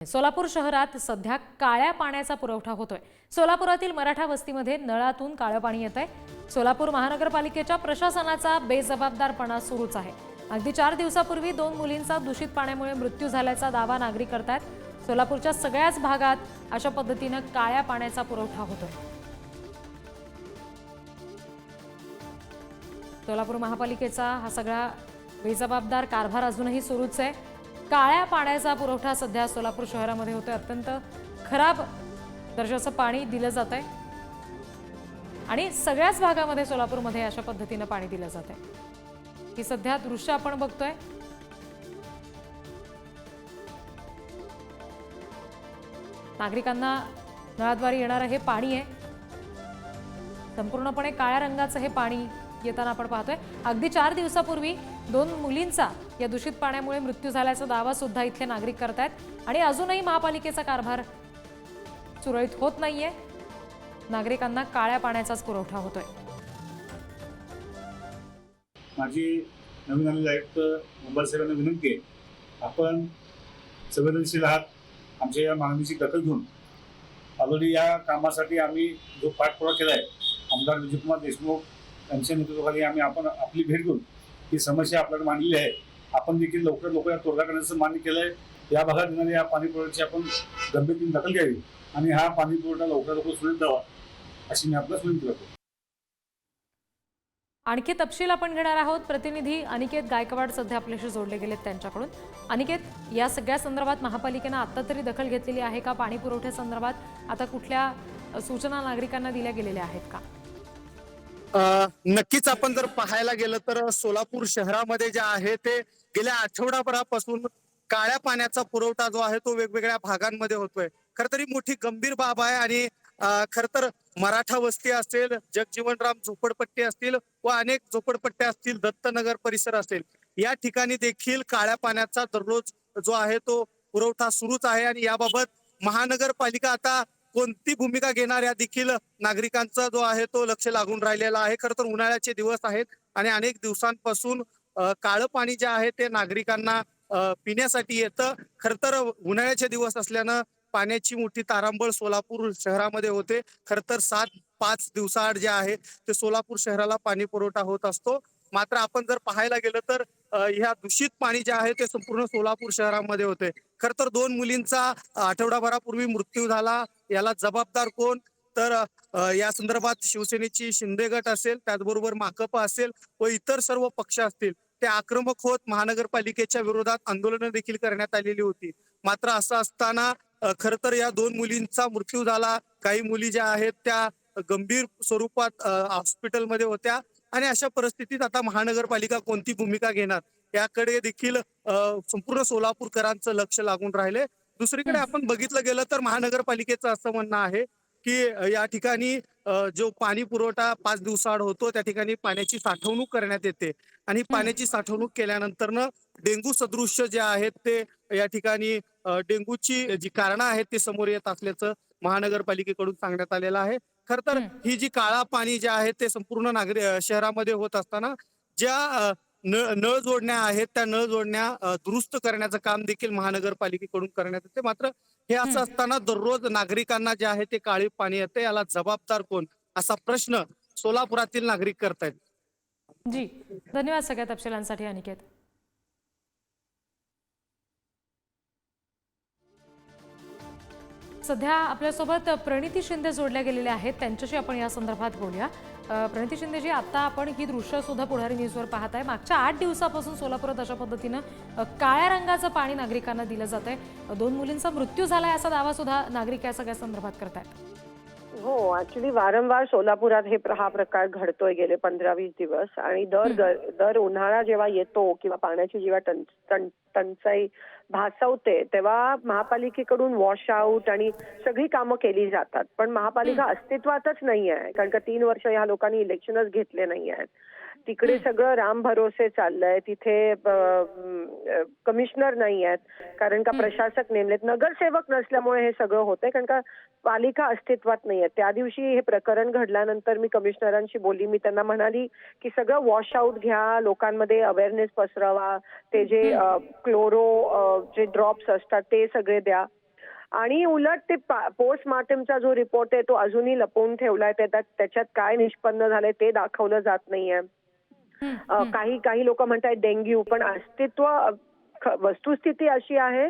सोलापूर शहरात सध्या काळ्या पाण्याचा पुरवठा होतोय। सोलापुरातील मराठा वस्तीमध्ये नळातून काळं पाणी येतंय। सोलापूर महानगरपालिकेच्या प्रशासनाचा बेजबाबदारपणा सुरूच आहे। अगदी 4 दिवसापूर्वी 2 मुलींचा दूषित पाण्यामुळे मृत्यू झाल्याचा दावा नागरिक करतात। सोलापूरच्या सगळ्याच भागात अशा पद्धतीने काळ्या पाण्याचा पुरवठा होतोय। सोलापूर महापालिकेचा हा सगळा बेजबाबदार कारभार अजूनही सुरूच आहे। काळ्या पाण्याचा पुरवठा सध्या सोलापूर शहरामध्ये होतोय। अत्यंत खराब दर्जाचं पाणी दिलं जातंय आणि सगळ्याच भागामध्ये सोलापूरमध्ये अशा पद्धतीने पाणी दिलं जातंय। ही सध्या दृश्य आपण बघतोय। नागरिकांना नळाद्वारे येणारं हे पाणी आहे। संपूर्णपणे काळ्या रंगाचं हे पाणी येताना आपण पाहतोय। अगदी 4 दिवसापूर्वी 2 मुलींचा या दूषित पाण्यामुळे मृत्यू झाल्याचा दावा सुद्धा इथले नागरिक करतायत आणि अजूनही महापालिकेचा कारभार सुरळीत होत नाहीये। नागरिकांना काळ्या पाण्याचाच पुरवठा होतोय। माझी नवीन आलेले आयुक्त मुंबई साहेबांना विनंती आहे, आपण संवेदनशील आहात। आमच्या या मागणीची दखल घेऊन ऑलरेडी या कामासाठी आम्ही जो पाठपुरावा केला आहे, आमदार विजयकुमार देशमुख यांच्या नेतृत्वाखाली आपण आपली भेट घेऊन ही समस्या आपल्याला मांडलेली आहे। आपण देखील लवकर या तोडगा करण्याचं मान्य केलं आहे। या भागात येणाऱ्या या पाणी पुरवठ्याची आपण गंभीरतेने दखल घ्यावी आणि हा पाणी पुरवठा लवकर सुरळीत द्यावा अशी मी आपल्याला विनंती करतो। आणखी तपशील आपण घेणार आहोत। प्रतिनिधी अनिकेत गायकवाड सध्या आपल्याशी जोडले गेलेत त्यांच्याकडून। अनिकेत, या सगळ्या संदर्भात महापालिकेने आता तरी दखल घेतलेली आहे का? पाणी पुरवठ्यासंदर्भात आता कुठल्या सूचना नागरिकांना दिल्या गेलेल्या आहेत का? नक्कीच आपण जर पाहायला गेलं तर सोलापूर शहरामध्ये जे आहे ते गेल्या आठवडाभरापासून काळ्या पाण्याचा पुरवठा जो आहे तो वेगवेगळ्या भागांमध्ये होतोय। खर तरी मोठी गंभीर बाब आहे आणि खर तर मराठा वस्ती असेल, जगजीवनराम झोपडपट्टी असतील व अनेक झोपडपट्ट्या असतील, दत्तनगर परिसर असेल, या ठिकाणी देखील काळ्या पाण्याचा दररोज जो आहे तो पुरवठा सुरूच आहे आणि याबाबत महानगरपालिका आता कोणती भूमिका घेणार या देखील नागरिकांचा जो आहे तो लक्ष लागून राहिलेला आहे। खरं तर उन्हाळ्याचे दिवस आहेत आणि अनेक दिवसांपासून काळं पाणी जे आहे ते नागरिकांना पिण्यासाठी येतं। खरं तर उन्हाळ्याचे दिवस असल्यानं पाण्याची मोठी तारांबळ सोलापूर शहरामध्ये होते। खरं तर 7-5 दिवसाआड जे आहे ते सोलापूर शहराला पाणी पुरवठा होत असतो। मात्र आपण जर पाहायला गेलं तर ह्या दूषित पाणी जे आहे ते संपूर्ण सोलापूर शहरामध्ये होते। खर तर 2 मुलींचा आठवडाभरापूर्वी मृत्यू झाला, याला जबाबदार कोण? तर या संदर्भात शिवसेनेची शिंदे गट असेल, त्याचबरोबर माकप असेल व इतर सर्व पक्ष असतील ते आक्रमक होत महानगरपालिकेच्या विरोधात आंदोलनं देखील करण्यात आलेली होती। मात्र असं असताना खर तर या 2 मुलींचा मृत्यू झाला। काही मुली ज्या आहेत त्या गंभीर स्वरूपात हॉस्पिटलमध्ये होत्या आणि अशा परिस्थितीत आता महानगरपालिका कोणती भूमिका घेणार याकडे देखील संपूर्ण सोलापूरकरांचं लक्ष लागून राहिले। दुसरीकडे आपण बघितलं गेलं तर महानगरपालिकेचं असं म्हणणं आहे की या ठिकाणी जो पाणी पुरवठा 5 दिवसाआड होतो त्या ठिकाणी पाण्याची साठवणूक करण्यात येते आणि पाण्याची साठवणूक केल्यानंतरनं डेंगू सदृश्य जे आहेत ते या ठिकाणी डेंगूची जी कारणं आहेत ते समोर येत असल्याचं महानगरपालिकेकडून सांगण्यात आलेलं आहे। खर तर ही जी काळा पाणी जे आहे ते संपूर्ण शहरामध्ये होत असताना ज्या नळ जोडण्या आहेत त्या नळ जोडण्या दुरुस्त करण्याचं काम देखील महानगरपालिकेकडून करण्यात येते। मात्र हे असं असताना दररोज नागरिकांना जे आहे ते काळे पाणी येते, याला जबाबदार कोण असा प्रश्न सोलापुरातील नागरिक करतायत। जी, धन्यवाद सगळ्या तपशिलांसाठी अनिकेत। सध्या आपल्यासोबत प्रणिती शिंदे जोडल्या गेलेल्या आहेत, त्यांच्याशी आपण या संदर्भात बोलूया। प्रणिती शिंदेजी, आता आपण ही दृश्य सुद्धा पुढारी न्यूजवर पाहताय। मागच्या 8 दिवसापासून सोलापुरात अशा पद्धतीनं काळ्या रंगाचं पाणी नागरिकांना दिलं जातंय। 2 मुलींचा मृत्यू झालाय असा दावा सुद्धा नागरिक या सगळ्या संदर्भात करतायत। हो, ऍक्च्युली वारंवार सोलापुरात हा प्रकार घडतोय गेले 15-20 दिवस आणि दर उन्हाळा जेव्हा येतो किंवा पाण्याची जेव्हा टंचाई भासवते तेव्हा महापालिकेकडून वॉश आउट आणि सगळी कामं केली जातात, पण महापालिका अस्तित्वातच नाही आहे कारण का 3 वर्ष ह्या लोकांनी इलेक्शनच घेतले नाही आहेत। तिकडे सगळं राम भरोसे चाललंय, तिथे कमिशनर नाही आहेत कारण का प्रशासक नेमलेत, नगरसेवक नसल्यामुळे हे सगळं होतंय कारण का पालिका अस्तित्वात नाहीये। त्या दिवशी हे प्रकरण घडल्यानंतर मी कमिशनरांशी बोलली, मी त्यांना म्हणाली की सगळं वॉश आउट घ्या, लोकांमध्ये अवेअरनेस पसरवा, ते जे क्लोरो जे ड्रॉप्स असतात ते सगळे द्या आणि उलट ते पोस्टमार्टमचा जो रिपोर्ट आहे तो अजूनही लपवून ठेवलाय. त्याच्यात काय निष्पन्न झालंय ते दाखवलं जात नाहीये. काही लोक म्हणतात डेंग्यू, पण वस्तुस्थिती अशी आहे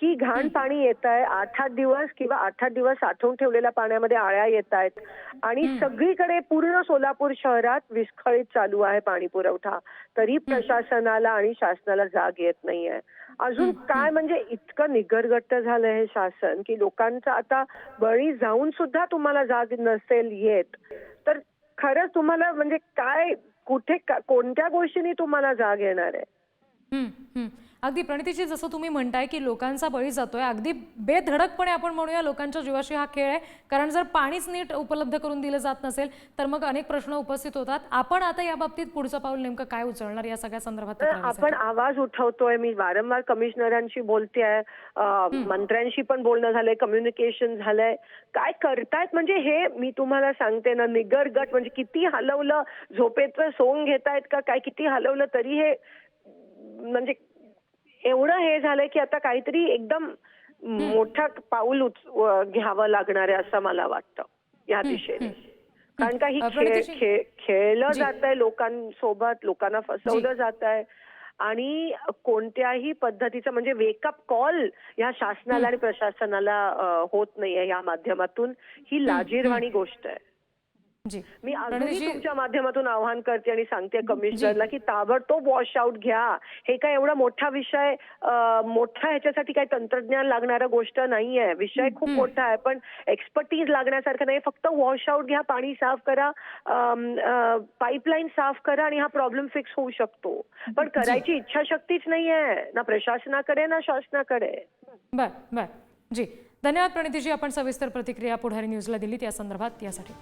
की घाण पाणी येत आहे. 8-8 दिवस किंवा 8-8 दिवस साठवून ठेवलेल्या पाण्यामध्ये आळ्या येत आहेत आणि सगळीकडे पूर्ण सोलापूर शहरात विस्कळीत चालू आहे पाणी पुरवठा. तरी प्रशासनाला आणि शासनाला जाग येत नाहीये. अजून काय म्हणजे इतकं निगरगट्ट झालंय हे शासन की लोकांचा आता बळी जाऊन सुद्धा तुम्हाला जाग नसेल येत तर खरंच तुम्हाला म्हणजे काय कुठे कोणत्या गोष्टींनी तुम्हाला जाग येणार आहे? अगदी प्रणितीजी, जसं तुम्ही म्हणताय की लोकांचा बळी जातोय, अगदी बेधडकपणे आपण म्हणूया लोकांच्या जीवाशी हा खेळ आहे. कारण जर पाणीच नीट उपलब्ध करून दिलं जात नसेल तर मग अनेक प्रश्न उपस्थित होतात. आपण आता या बाबतीत पुढचं पाऊल नेमकं काय उचलणार या सगळ्या संदर्भात? आपण आवाज उठवतोय. मी वारंवार कमिशनरांशी बोलतेय, मंत्र्यांशी पण बोलणं झालंय, कम्युनिकेशन झालंय. काय करतायत म्हणजे हे मी तुम्हाला सांगते ना, निगरगट म्हणजे किती हलवलं, झोपेचं सोंग घेतायत का काय, किती हलवलं तरी हे म्हणजे एवढं हे झालंय की आता काहीतरी एकदम मोठा पाऊल घ्यावं लागणार आहे असं मला वाटतं या दिशेने. कारण का ही खेळलं जात आहे लोकांसोबत, लोकांना फसवलं जात आहे आणि कोणत्याही पद्धतीचं म्हणजे वेकअप कॉल या शासनाला आणि प्रशासनाला होत नाहीये या माध्यमातून. ही लाजिरवाणी गोष्ट आहे. मी अजूनही तुमच्या माध्यमातून आवाहन करते आणि सांगते कमिशनरला की ताबडतोब वॉश आउट घ्या. हे काय एवढा मोठा विषय, मोठा ह्याच्यासाठी काही तंत्रज्ञान लागणारा गोष्ट नाहीये. विषय खूप मोठा आहे पण एक्सपर्टीज लागण्यासारखं नाही. फक्त वॉश आउट घ्या, पाणी साफ करा, पाईपलाईन साफ करा आणि हा प्रॉब्लेम फिक्स होऊ शकतो. पण करायची इच्छाशक्तीच नाहीये ना प्रशासनाकडे ना शासनाकडे. बर जी, धन्यवाद प्रणितीजी. आपण सविस्तर प्रतिक्रिया पुढारी न्यूजला दिलीत या संदर्भात. यासाठी